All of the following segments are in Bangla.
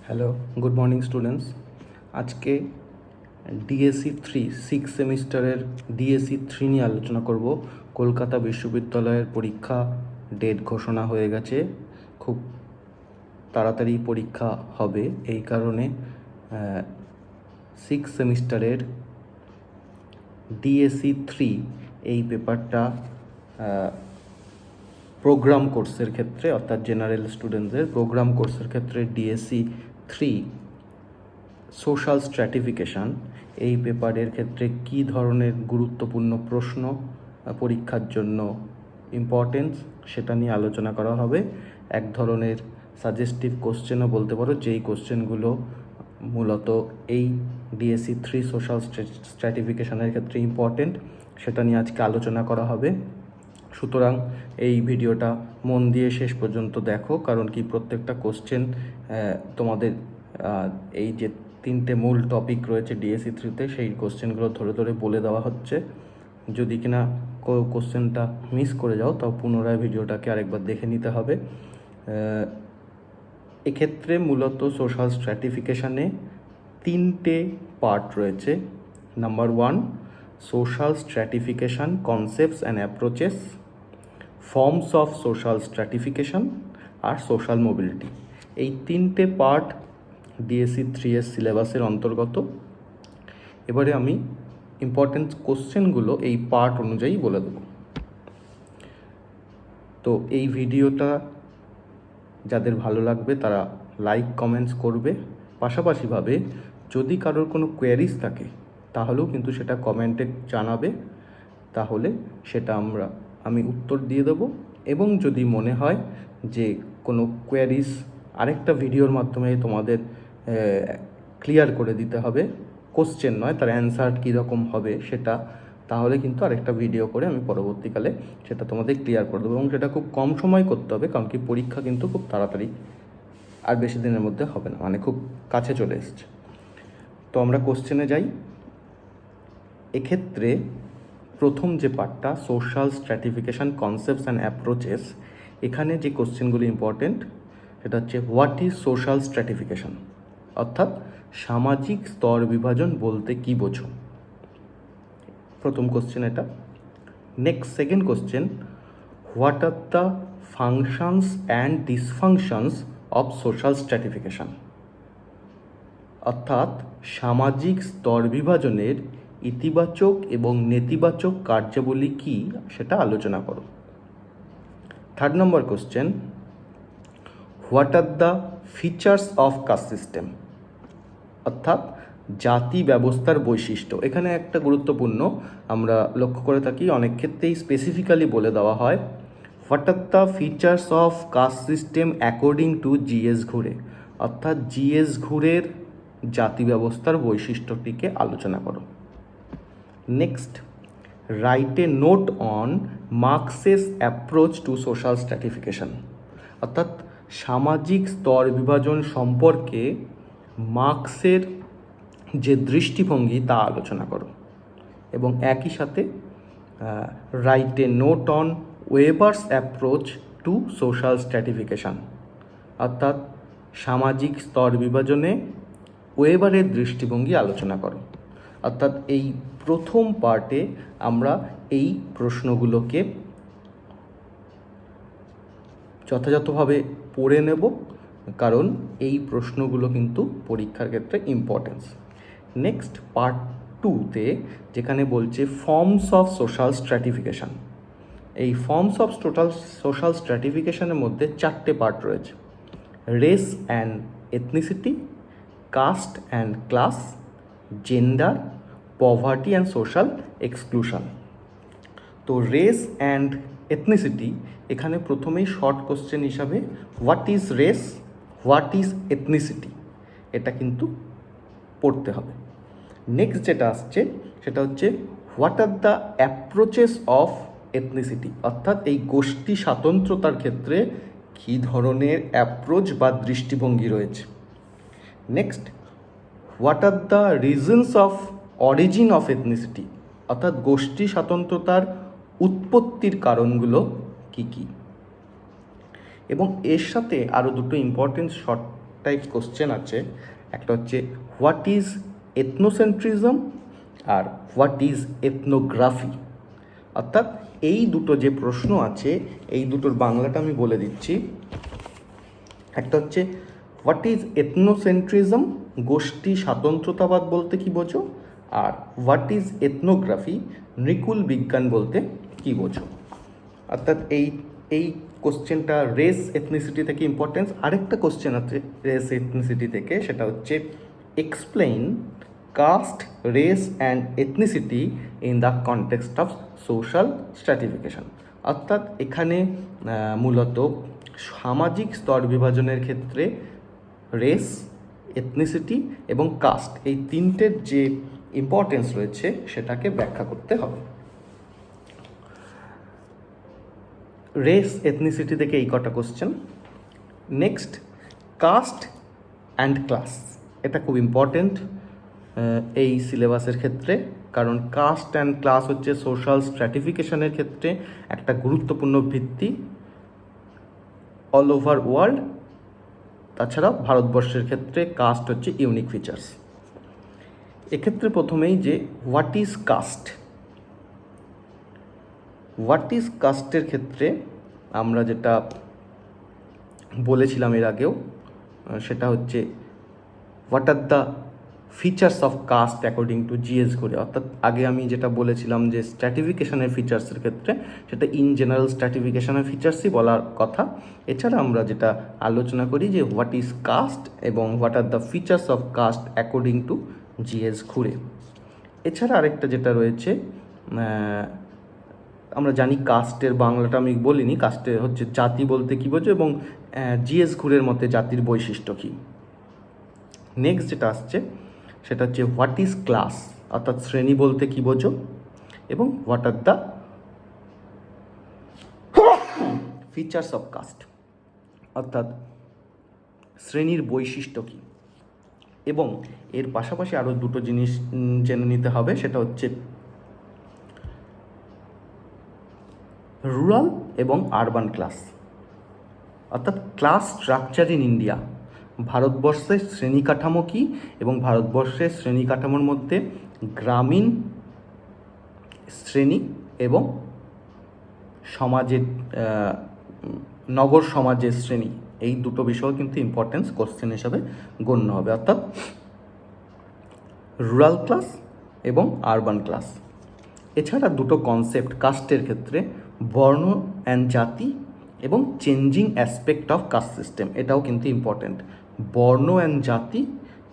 Hello, good morning students. আজকে ডিএসসি 3 সিক্স সেমিস্টারের ডিএসসি 3 নিয়ে আলোচনা করব। কলকাতা বিশ্ববিদ্যালয়ের পরীক্ষা ডেট ঘোষণা হয়ে গেছে, খুব তাড়াতাড়ি পরীক্ষা হবে। এই কারণে সিক্স সেমিস্টারের ডিএসসি 3 এই পেপারটা প্রোগ্রাম কোর্সের ক্ষেত্রে, অর্থাৎ জেনারেল স্টুডেন্টদের প্রোগ্রাম কোর্সের ক্ষেত্রে ডিএসসি 3 সোশ্যাল স্ট্র্যাটিফিকেশান এই পেপারের ক্ষেত্রে কী ধরনের গুরুত্বপূর্ণ প্রশ্ন পরীক্ষার জন্য ইম্পর্টেন্স সেটা নিয়ে আলোচনা করা হবে। এক ধরনের সাজেস্টিভ কোশ্চেনও বলতে পারো, যেই কোশ্চেনগুলো মূলত এই ডিএসসি 3 সোশ্যাল স্ট্র্যাটিফিকেশানের ক্ষেত্রে ইম্পর্টেন্ট, সেটা নিয়ে আজকে আলোচনা করা হবে। সুতরাং এই ভিডিওটা মন দিয়ে শেষ পর্যন্ত দেখো, কারণ কি প্রত্যেকটা কোশ্চেন তোমাদের এই যে 3টে মূল টপিক রয়েছে ডিএসসি 3তে, সেই কোশ্চেনগুলো ধরে ধরে বলে দেওয়া হচ্ছে। যদি কিনা কোশ্চেনটা মিস করে যাও, তাও পুনরায় ভিডিওটাকে আরেকবার দেখে নিতে হবে। এক্ষেত্রে মূলত সোশ্যাল স্ট্র্যাটিফিকেশানে 3টে পার্ট রয়েছে। Number 1, social stratification concepts and approaches, forms of social stratification আর সোশ্যাল মোবিলিটি। এই 3টে পার্ট ডিএসসি 3 এর সিলেবাসের অন্তর্গত। এবারে আমি ইম্পর্টেন্ট কোশ্চেনগুলো এই পার্ট অনুযায়ী বলে দেব। তো এই ভিডিওটা যাদের ভালো লাগবে তারা লাইক কমেন্টস করবে। পাশাপাশিভাবে যদি কারোর কোনো কোয়ারিজ থাকে তাহলেও কিন্তু সেটা কমেন্টে জানাবে, তাহলে সেটা আমি উত্তর দিয়ে দেবো। এবং যদি মনে হয় যে কোনো কোয়ারিজ আরেকটা ভিডিওর মাধ্যমে তোমাদের ক্লিয়ার করে দিতে হবে, কোশ্চেন নয়, তার অ্যান্সার কীরকম হবে সেটা, তাহলে কিন্তু আরেকটা ভিডিও করে আমি পরবর্তীকালে সেটা তোমাদের ক্লিয়ার করে দেবো। এবং সেটা খুব কম সময় করতে হবে, কারণ কি পরীক্ষা কিন্তু খুব তাড়াতাড়ি আর বেশি দিনের মধ্যে হবে না, মানে খুব কাছে চলে এসছে। তো আমরা কোশ্চেনে যাই। এক্ষেত্রে প্রথম যে পার্টটা social stratification concepts and approaches, এখানে যে কোশ্চেনগুলো ইম্পর্টেন্ট সেটা হচ্ছে হোয়াট ইজ সোশ্যাল স্ট্র্যাটিফিকেশান, অর্থাৎ সামাজিক স্তর বিভাজন বলতে কী বোঝো, প্রথম কোশ্চেন এটা। Next second question, what are the functions and dysfunctions of social stratification, অর্থাৎ সামাজিক স্তর বিভাজনের ইতিবাচক এবং নেতিবাচক কার্যাবলী কী সেটা আলোচনা করো। Third number question, what are the features of caste system, অর্থাৎ জাতি ব্যবস্থার বৈশিষ্ট্য। এখানে একটা গুরুত্বপূর্ণ আমরা লক্ষ্য করে থাকি, অনেক ক্ষেত্রেই স্পেসিফিক্যালি বলে দেওয়া হয় what are the features of caste system according to GS Ghurye, অর্থাৎ জিএস ঘুরের জাতি ব্যবস্থার বৈশিষ্ট্যটিকে আলোচনা করো। Next, write a note on Marx's approach to social stratification, অর্থাৎ সামাজিক স্তর বিভাজন সম্পর্কে মার্কসের যে দৃষ্টিভঙ্গি তা আলোচনা করো। এবং একই সাথে write a note on Weber's approach to social stratification, অর্থাৎ সামাজিক স্তর বিভাজনে ওয়েবারের দৃষ্টিভঙ্গি আলোচনা করো। অর্থাৎ এই প্রথম পার্টে আমরা এই প্রশ্নগুলোকে যথাযথভাবে পড়ে নেব, কারণ এই প্রশ্নগুলো কিন্তু পরীক্ষার ক্ষেত্রে ইম্পর্টেন্স। নেক্সট পার্ট 2তে যেখানে বলছে ফর্মস অফ সোশ্যাল স্ট্র্যাটিফিকেশান, এই ফর্মস অফ সোশ্যাল স্ট্র্যাটিফিকেশানের মধ্যে 4টে পার্ট রয়েছে: race and ethnicity, caste and class, gender, poverty and social exclusion. তো রেস অ্যান্ড এথনিসিটি, এখানে প্রথমেই শর্ট কোশ্চেন হিসাবে what is race, what is ethnicity, এটা কিন্তু পড়তে হবে। নেক্সট যেটা আসছে সেটা হচ্ছে what are the approaches of ethnicity, অর্থাৎ এই গোষ্ঠী স্বাতন্ত্র্যতার ক্ষেত্রে কী ধরনের অ্যাপ্রোচ বা দৃষ্টিভঙ্গি রয়েছে। Next, what are the reasons of origin of ethnicity, অর্থাৎ গোষ্ঠী স্বাতন্ত্র্যতার উৎপত্তির কারণগুলো কী কী। এবং এর সাথে আরও দুটো ইম্পর্টেন্ট শর্ট টাইপ কোশ্চেন আছে, একটা হচ্ছে হোয়াট ইজ এথনোসেন্ট্রিজম আর হোয়াট ইজ এথনোগ্রাফি। অর্থাৎ এই দুটো যে প্রশ্ন আছে, এই দুটোর বাংলাটা আমি বলে দিচ্ছি। একটা হচ্ছে হোয়াট ইজ এথনোসেন্ট্রিজম, গোষ্ঠী স্বাতন্ত্রতাবাদ বলতে কি বোঝো, আর হোয়াট ইজ এথনোগ্রাফি, নৃকুল বিজ্ঞান বলতে কি বোঝো। অর্থাৎ এই কোশ্চেনটা রেস এথনিসিটি থেকে ইম্পর্টেন্স। আরেকটা কোশ্চেন আছে রেস এথনিসিটি থেকে, সেটা হচ্ছে explain caste, race and ethnicity in the context of social stratification. অর্থাৎ এখানে মূলত সামাজিক স্তর বিভাজনের ক্ষেত্রে রেস, এথনিসিটি এবং কাস্ট, এই তিনটের যে ইম্পর্টেন্স রয়েছে সেটাকে ব্যাখ্যা করতে হবে। রেস এথনিসিটি থেকে এই কটা question. Next, caste and class, এটা খুব ইম্পর্টেন্ট এই সিলেবাসের ক্ষেত্রে, কারণ কাস্ট অ্যান্ড ক্লাস হচ্ছে সোশ্যাল স্ট্র্যাটিফিকেশনের ক্ষেত্রে একটা গুরুত্বপূর্ণ ভিত্তি অল ওভার ওয়ার্ল্ড। তাছাড়াও ভারতবর্ষের ক্ষেত্রে কাস্ট হচ্ছে ইউনিক ফিচার্স। এক্ষেত্রে প্রথমেই যে what is caste, what is কাস্টের ক্ষেত্রে আমরা যেটা বলেছিলাম এর আগেও, সেটা হচ্ছে what are the features of caste according to GS Ghurye. অর্থাৎ আগে আমি যেটা বলেছিলাম যে স্ট্র্যাটিফিকেশনের ফিচার্সের ক্ষেত্রে সেটা ইন জেনারেল স্ট্র্যাটিফিকেশনের ফিচার্সই বলার কথা। এছাড়া আমরা যেটা আলোচনা করি যে হোয়াট ইজ কাস্ট এবং what are the features of caste according to GS Ghurye. এছাড়া আরেকটা যেটা রয়েছে, আমরা জানি কাস্টের বাংলাটা আমি বলিনি, কাস্টে হচ্ছে জাতি বলতে কী বোঝো এবং জিএস ঘুরের মতে জাতির বৈশিষ্ট্য কী। নেক্সট যেটা আসছে সেটা হচ্ছে হোয়াট ইজ ক্লাস, অর্থাৎ শ্রেণী বলতে কী বোঝো, এবং what are the features of caste, অর্থাৎ শ্রেণীর বৈশিষ্ট্য কী। এবং এর পাশাপাশি আরও দুটো জিনিস জেনে নিতে হবে, সেটা হচ্ছে রুরাল এবং আরবান ক্লাস, অর্থাৎ ক্লাস স্ট্রাকচার ইন ইন্ডিয়া, ভারতবর্ষের শ্রেণী কাঠামো কী এবং ভারতবর্ষের শ্রেণী কাঠামোর মধ্যে গ্রামীণ শ্রেণী এবং সমাজের নগর সমাজের শ্রেণী, এই দুটো বিষয় কিন্তু ইম্পর্টেন্স কোশ্চেন হিসাবে গণ্য হবে, অর্থাৎ রুরাল ক্লাস এবং আরবান ক্লাস। এছাড়া দুটো কনসেপ্ট কাস্টের ক্ষেত্রে, বর্ণ অ্যান্ড জাতি এবং changing aspect of caste system, এটাও কিন্তু ইম্পর্টেন্ট। বর্ণ অ্যান্ড জাতি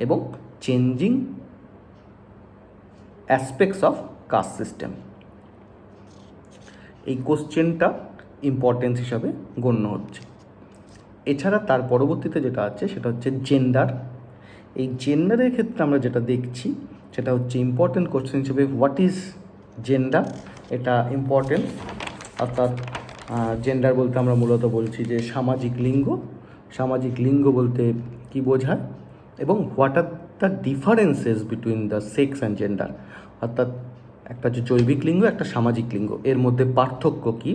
এবং changing aspects of caste system, এই কোশ্চেনটা ইম্পর্টেন্স হিসাবে গণ্য হচ্ছে। এছাড়া তার পরবর্তীতে যেটা আছে সেটা হচ্ছে জেন্ডার। এই জেন্ডারের ক্ষেত্রে আমরা যেটা দেখছি সেটা হচ্ছে ইম্পর্টেন্ট কোশ্চেন হিসেবে হোয়াট ইজ জেন্ডার, এটা ইম্পর্টেন্ট। অর্থাৎ জেন্ডার বলতে আমরা মূলত বলছি যে সামাজিক লিঙ্গ, সামাজিক লিঙ্গ বলতে কি বোঝায়, এবং what are the differences between the sex and gender, অর্থাৎ একটা যে জৈবিক লিঙ্গ, একটা সামাজিক লিঙ্গ, এর মধ্যে পার্থক্য কী,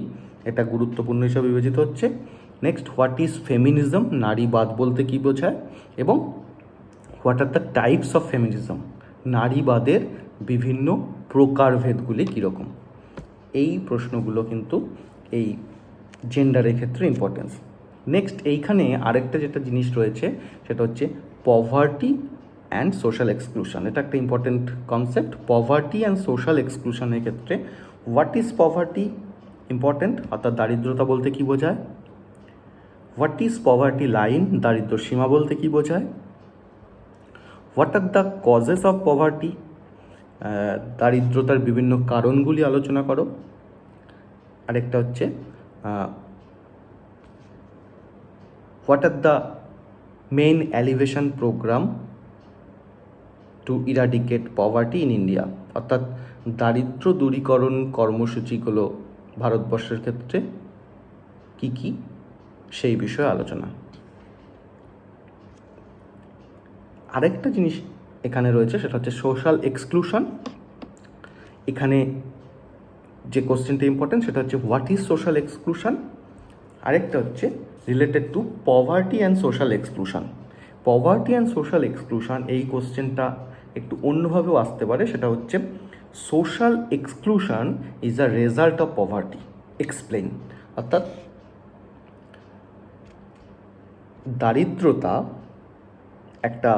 এটা গুরুত্বপূর্ণ হিসাবে বিবেচিত হচ্ছে। নেক্সট, হোয়াট ইজ ফেমিনিজম, নারীবাদ বলতে কী বোঝায়, এবং what are the types of feminism, নারীবাদের বিভিন্ন প্রকারভেদগুলি কীরকম। এই প্রশ্নগুলো কিন্তু এই জেন্ডারের ক্ষেত্রে ইম্পর্টেন্স। নেক্সট, এইখানে আরেকটা যেটা জিনিস রয়েছে সেটা হচ্ছে পভার্টি অ্যান্ড সোশ্যাল এক্সক্লুশন, এটা একটা important concept. Poverty and social এক্সক্লুশনের ক্ষেত্রে হোয়াট ইজ পভার্টি ইম্পর্টেন্ট, অর্থাৎ দারিদ্রতা বলতে কী বোঝায়। হোয়াট ইজ পভার্টি লাইন, দারিদ্র সীমা বলতে কী বোঝায়। What are the causes of poverty, দারিদ্রতার বিভিন্ন কারণগুলি আলোচনা করো। আরেকটা হচ্ছে what are the main alleviation programme to eradicate poverty in India, অর্থাৎ দারিদ্র দূরীকরণ কর্মসূচিগুলো ভারতবর্ষের ক্ষেত্রে কি কি, সেই বিষয়ে আলোচনা। আরেকটা জিনিস এখানে রয়েছে সেটা হচ্ছে সোশ্যাল এক্সক্লুশন। এখানে যে কোশ্চেনটা ইম্পর্টেন্ট সেটা হচ্ছে হোয়াট ইজ সোশ্যাল এক্সক্লুশন। আরেকটা হচ্ছে related to poverty and social exclusion. Poverty and social exclusion, এই কোশ্চেনটা একটু অন্যভাবেও আসতে পারে। সেটা হচ্ছে social exclusion is a result of poverty, explain. অর্থাৎ দারিদ্রতা একটা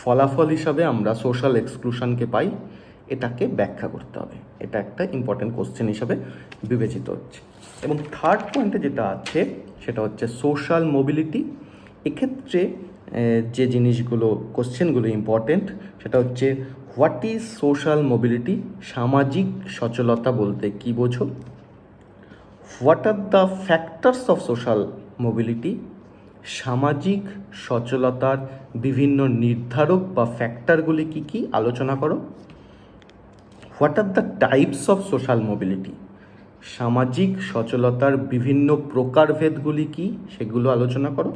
ফলাফল হিসাবে আমরা সোশ্যাল এক্সক্লুশনকে পাই, এটাকে ব্যাখ্যা করতে হবে। এটা একটা ইম্পর্টেন্ট কোশ্চেন হিসাবে বিবেচিত হচ্ছে। এবং থার্ড পয়েন্টে যেটা আছে সেটা হচ্ছে সোশ্যাল মোবিলিটি। এক্ষেত্রে যে জিনিসগুলো কোশ্চেনগুলো ইম্পর্টেন্ট সেটা হচ্ছে হোয়াট ইজ সোশ্যাল মোবিলিটি, সামাজিক সচলতা বলতে কী বোঝো? What are the factors of social mobility, সামাজিক সচলতার বিভিন্ন নির্ধারক বা ফ্যাক্টরগুলি কী কী আলোচনা করো। What are the types of social mobility, সামাজিক সচলতার বিভিন্ন প্রকারভেদগুলি কী সেগুলো আলোচনা করো।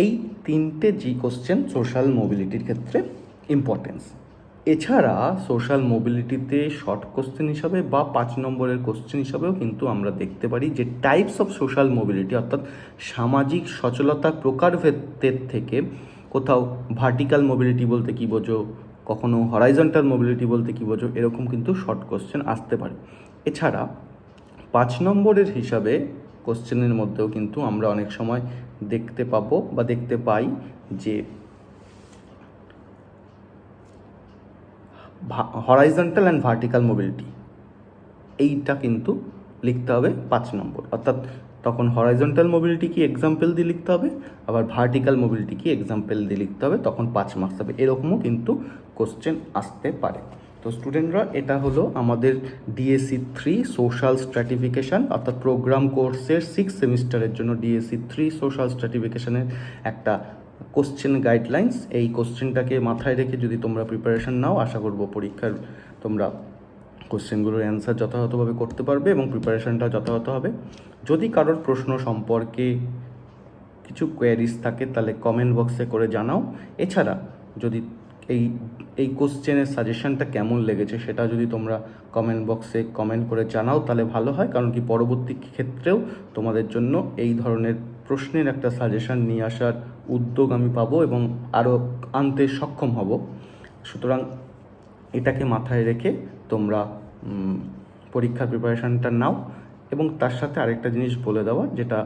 এই তিনটে কোশ্চেন সোশ্যাল মোবিলিটির ক্ষেত্রে ইম্পর্টেন্স। এছাড়া সোশ্যাল মোবিলিটিতে শর্ট কোশ্চেন হিসাবে বা 5 নম্বরের কোশ্চেন হিসাবেও কিন্তু আমরা দেখতে পারি যে টাইপস অফ সোশ্যাল মোবিলিটি, অর্থাৎ সামাজিক সচলতার প্রকারভেদের থেকে কোথাও ভার্টিক্যাল মোবিলিটি বলতে কী বোঝো, কখনো হরাইজন্টাল মোবিলিটি বলতে কী বোঝো, এরকম কিন্তু শর্ট কোশ্চেন আসতে পারে। এছাড়া 5 নম্বরের হিসাবে কোশ্চেনের মধ্যেও কিন্তু আমরা অনেক সময় দেখতে পাবো বা দেখতে পাই যে হরাইজন্টাল অ্যান্ড ভার্টিক্যাল মোবিলিটি, এইটা কিন্তু লিখতে হবে 5 নম্বর। অর্থাৎ তখন হরাইজন্টাল মোবিলিটি কি এক্সাম্পল দিয়ে লিখতে হবে, আবার ভার্টিক্যাল মোবিলিটি কি এক্সাম্পল দিয়ে লিখতে হবে, তখন 5 মার্কস হবে। এরকমও কিন্তু কোশ্চেন আসতে পারে। তো স্টুডেন্টরা, এটা হলো আমাদের ডিএসসি 3 সোশ্যাল স্ট্র্যাটিফিকেশান, অর্থাৎ প্রোগ্রাম কোর্সের 6 সেমিস্টারের জন্য ডিএসসি 3 সোশ্যাল স্ট্র্যাটিফিকেশানের একটা কোশ্চেন গাইডলাইন্স। এই কোশ্চেনটাকে মাথায় রেখে যদি তোমরা প্রিপারেশান নাও, আশা করব পরীক্ষার তোমরা কোশ্চেনগুলোর অ্যান্সার যথাযথভাবে করতে পারবে এবং প্রিপারেশানটা যথাযথ হবে। যদি কারোর প্রশ্ন সম্পর্কে কিছু কোয়ারিজ থাকে তাহলে কমেন্ট বক্সে করে জানাও। এছাড়া যদি এই কোশ্চেনের সাজেশনটা কেমন লেগেছে সেটা যদি তোমরা কমেন্ট বক্সে কমেন্ট করে জানাও তাহলে ভালো হয়, কারণ কি পরবর্তী ক্ষেত্রেও তোমাদের জন্য এই ধরনের প্রশ্নের একটা সাজেশন নিয়ে আসার উদ্যোগ আমি পাবো এবং আরও আনতে সক্ষম হব। সুতরাং এটাকে মাথায় রেখে তোমরা পরীক্ষার প্রিপারেশানটা নাও। এবং তার সাথে আরেকটা জিনিস বলে দেওয়া, যেটা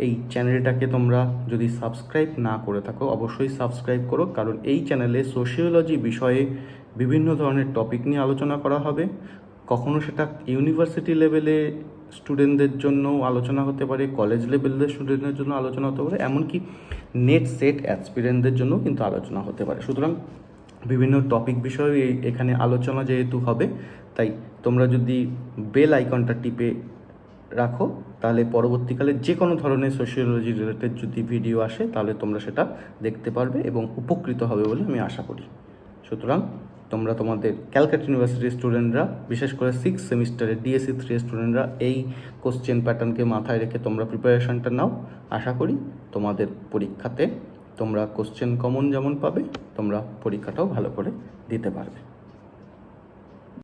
এই চ্যানেলটাকে তোমরা যদি সাবস্ক্রাইব না করে থাকো অবশ্যই সাবস্ক্রাইব করো, কারণ এই চ্যানেলে সোশিওলজি বিষয়ে বিভিন্ন ধরনের টপিক নিয়ে আলোচনা করা হবে। কখনো সেটা ইউনিভার্সিটি লেভেলে স্টুডেন্টদের জন্য আলোচনা হতে পারে, কলেজ লেভেলের স্টুডেন্টদের জন্য আলোচনা হতে পারে, এমনকি নেট সেট অ্যাসপিরেন্টদের জন্য কিন্তু আলোচনা হতে পারে। সুতরাং বিভিন্ন টপিক বিষয়ে এখানে আলোচনা যেহেতু হবে, তাই তোমরা যদি বেল আইকনটা টিপে রাখো তাহলে পরবর্তীকালে যে কোনো ধরনের সোশিওলজি রিলেটেড যদি ভিডিও আসে তাহলে তোমরা সেটা দেখতে পারবে এবং উপকৃত হবে বলে আমি আশা করি। সুতরাং তোমরা তোমাদের ক্যালকাটা ইউনিভার্সিটির স্টুডেন্টরা, বিশেষ করে 6 সেমিস্টারের ডিএসসি 3 স্টুডেন্টরা এই কোশ্চেন প্যাটার্নকে মাথায় রেখে তোমরা প্রিপারেশানটা নাও। আশা করি তোমাদের পরীক্ষাতে তোমরা কোশ্চেন কমন যেমন পাবে, তোমরা পরীক্ষাটাও ভালো করে দিতে পারবে।